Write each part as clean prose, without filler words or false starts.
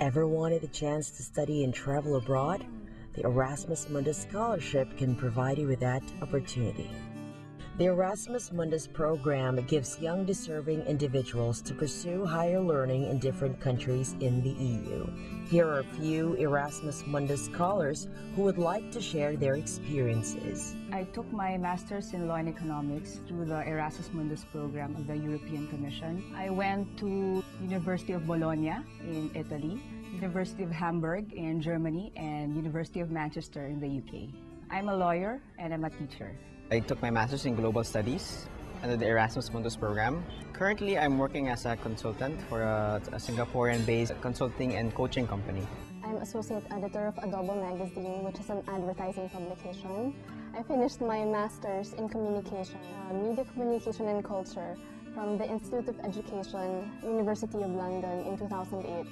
Ever wanted a chance to study and travel abroad? The Erasmus Mundus Scholarship can provide you with that opportunity. The Erasmus Mundus program gives young deserving individuals to pursue higher learning in different countries in the EU. Here are a few Erasmus Mundus scholars who would like to share their experiences. I took my Master's in Law and Economics through the Erasmus Mundus program of the European Commission. I went to University of Bologna in Italy, University of Hamburg in Germany, and University of Manchester in the UK. I'm a lawyer and I'm a teacher. I took my Master's in Global Studies under the Erasmus Mundus program. Currently, I'm working as a consultant for a Singaporean-based consulting and coaching company. I'm Associate Editor of Adobo Magazine, which is an advertising publication. I finished my Master's in Communication, Media Communication and Culture from the Institute of Education, University of London in 2008,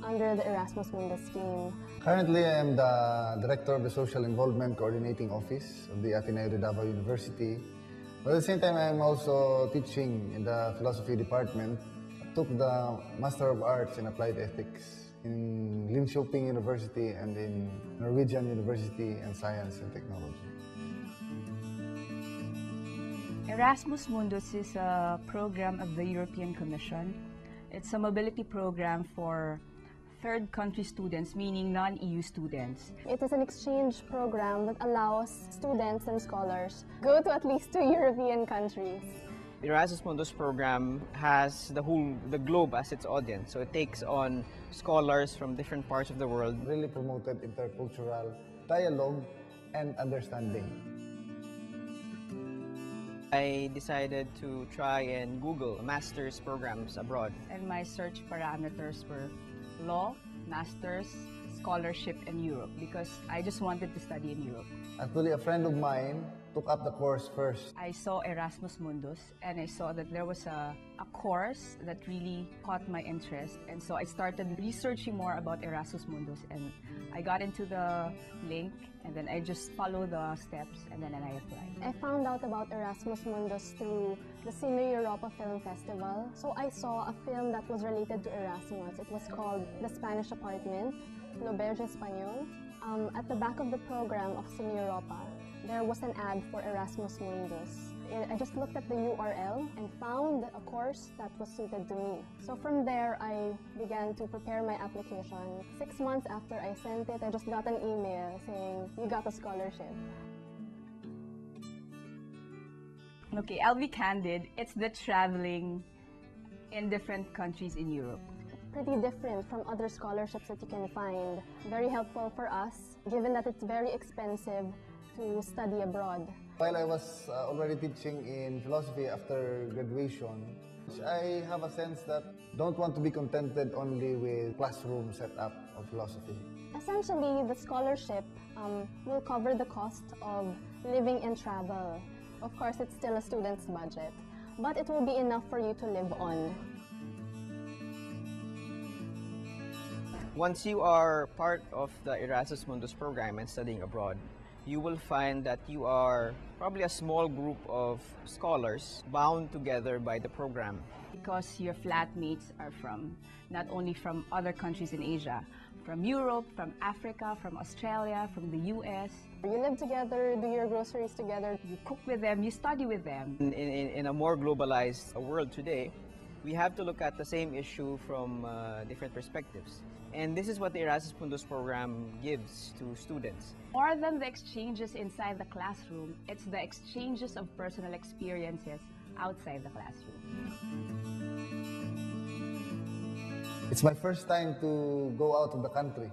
under the Erasmus Mundus scheme. Currently, I am the Director of the Social Involvement Coordinating Office of the Ateneo de Davao University. But at the same time, I am also teaching in the Philosophy Department. I took the Master of Arts in Applied Ethics in Linköping University and in Norwegian University in Science and Technology. Erasmus Mundus is a program of the European Commission. It's a mobility program for third country students, meaning non-EU students. It is an exchange program that allows students and scholars go to at least 2 European countries. The Erasmus Mundus program has the globe as its audience, so it takes on scholars from different parts of the world. Really promoted intercultural dialogue and understanding. I decided to try and Google master's programs abroad. And my search parameters were law, master's, scholarship, and Europe, because I just wanted to study in Europe. Actually, a friend of mine took up the course first. I saw Erasmus Mundus and I saw that there was a course that really caught my interest, and so I started researching more about Erasmus Mundus, and I got into the link and then I just followed the steps and then I applied. I found out about Erasmus Mundus through the Cine Europa Film Festival. So I saw a film that was related to Erasmus. It was called The Spanish Apartment, L'Auberge Espagnole. At the back of the program of Cine Europa, there was an ad for Erasmus Mundus. I just looked at the URL and found a course that was suited to me. So from there, I began to prepare my application. 6 months after I sent it, I just got an email saying, "You got a scholarship." Okay, I'll be candid. It's the traveling in different countries in Europe. Pretty different from other scholarships that you can find. Very helpful for us, given that it's very expensive to study abroad. While I was already teaching in philosophy after graduation, I have a sense that don't want to be contented only with classroom setup of philosophy. Essentially, the scholarship will cover the cost of living and travel. Of course, it's still a student's budget, but it will be enough for you to live on. Once you are part of the Erasmus Mundus program and studying abroad, you will find that you are probably a small group of scholars bound together by the program. Because your flatmates are not only from other countries in Asia, from Europe, from Africa, from Australia, from the US. You live together, do your groceries together. You cook with them, you study with them. In a more globalized world today, we have to look at the same issue from different perspectives. And this is what the Erasmus Mundus program gives to students. More than the exchanges inside the classroom, it's the exchanges of personal experiences outside the classroom. It's my first time to go out of the country,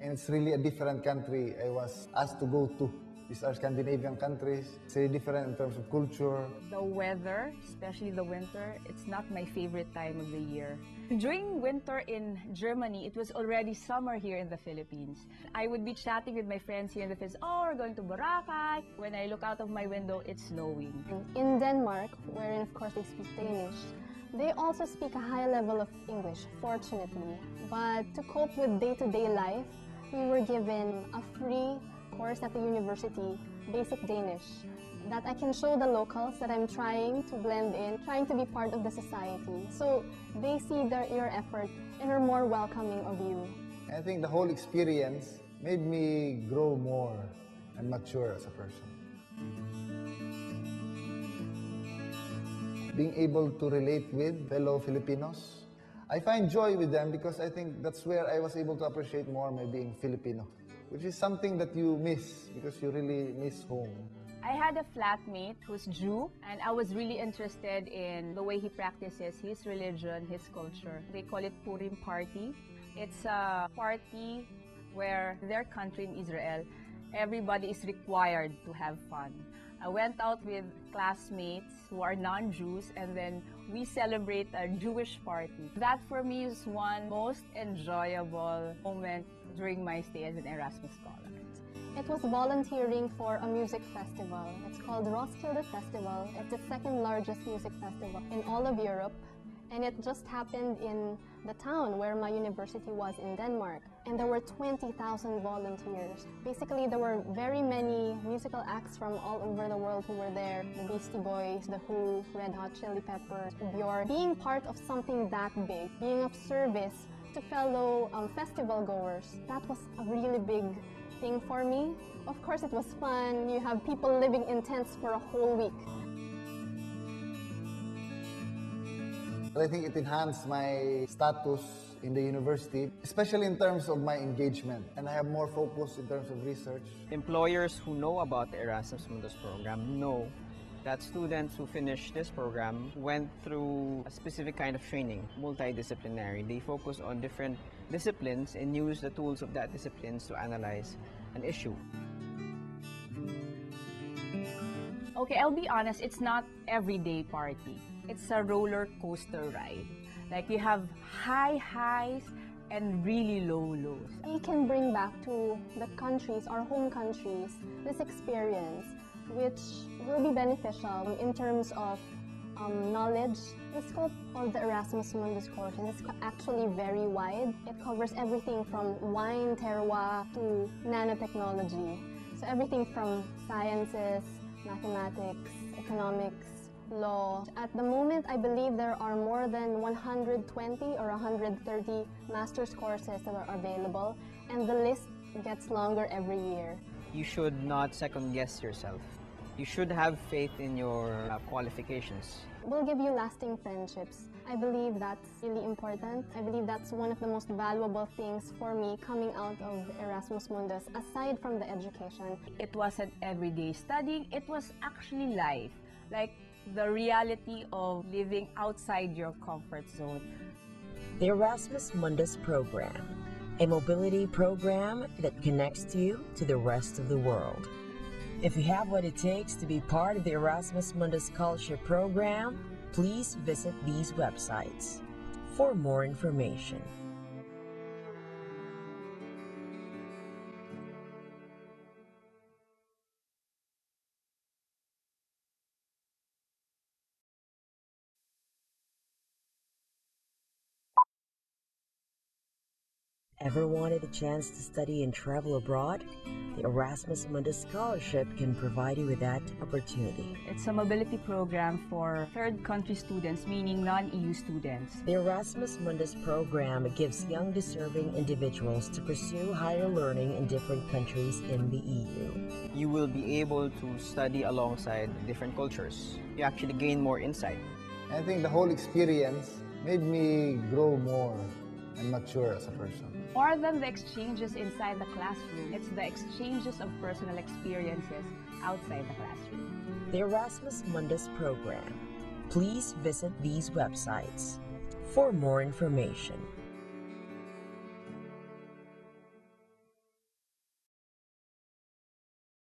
and it's really a different country I was asked to go to. These are Scandinavian countries. It's really different in terms of culture. The weather, especially the winter, it's not my favorite time of the year. During winter in Germany, it was already summer here in the Philippines. I would be chatting with my friends here in the Philippines, "Oh, we're going to Boracay." When I look out of my window, it's snowing. In Denmark, wherein of course they speak Danish, they also speak a high level of English, fortunately. But to cope with day-to-day life, we were given a free course at the university, basic Danish, that I can show the locals that I'm trying to blend in, trying to be part of the society. So they see your effort and are more welcoming of you. I think the whole experience made me grow more and mature as a person. Being able to relate with fellow Filipinos, I find joy with them because I think that's where I was able to appreciate more my being Filipino, which is something that you miss because you really miss home. I had a flatmate who's Jew, and I was really interested in the way he practices his religion, his culture. They call it Purim party. It's a party where their country in Israel, everybody is required to have fun. I went out with classmates who are non-Jews, and then we celebrate a Jewish party. That for me is one most enjoyable moment during my stay as an Erasmus scholar. It was volunteering for a music festival. It's called Roskilde Festival. It's the second largest music festival in all of Europe. And it just happened in the town where my university was in Denmark. And there were 20,000 volunteers. Basically, there were very many musical acts from all over the world who were there. The Beastie Boys, The Who, Red Hot Chili Peppers, Björk. Being part of something that big, being of service to fellow festival goers, that was a really big thing for me. Of course, it was fun. You have people living in tents for a whole week. I think it enhanced my status in the university, especially in terms of my engagement. And I have more focus in terms of research. Employers who know about the Erasmus Mundus program know that students who finish this program went through a specific kind of training, multidisciplinary. They focus on different disciplines and use the tools of that disciplines to analyze an issue. Okay, I'll be honest, it's not everyday party. It's a roller coaster ride. Like you have high highs and really low lows. We can bring back to the countries, our home countries, this experience, which will be beneficial in terms of knowledge. The scope of the Erasmus Mundus course is actually very wide. It covers everything from wine, terroir, to nanotechnology. So everything from sciences, mathematics, economics, law. At the moment, I believe there are more than 120 or 130 master's courses that are available, and the list gets longer every year. You should not second-guess yourself. You should have faith in your qualifications. Will give you lasting friendships. I believe that's really important. I believe that's one of the most valuable things for me coming out of Erasmus Mundus, aside from the education. It wasn't everyday studying, it was actually life. Like the reality of living outside your comfort zone. The Erasmus Mundus program, a mobility program that connects you to the rest of the world. If you have what it takes to be part of the Erasmus Mundus Scholarship Program, please visit these websites for more information. Ever wanted a chance to study and travel abroad? The Erasmus Mundus Scholarship can provide you with that opportunity. It's a mobility program for third country students, meaning non-EU students. The Erasmus Mundus program gives young deserving individuals to pursue higher learning in different countries in the EU. You will be able to study alongside different cultures. You actually gain more insight. I think the whole experience made me grow more and mature as a person. More than the exchanges inside the classroom, it's the exchanges of personal experiences outside the classroom. The Erasmus Mundus program. Please visit these websites for more information.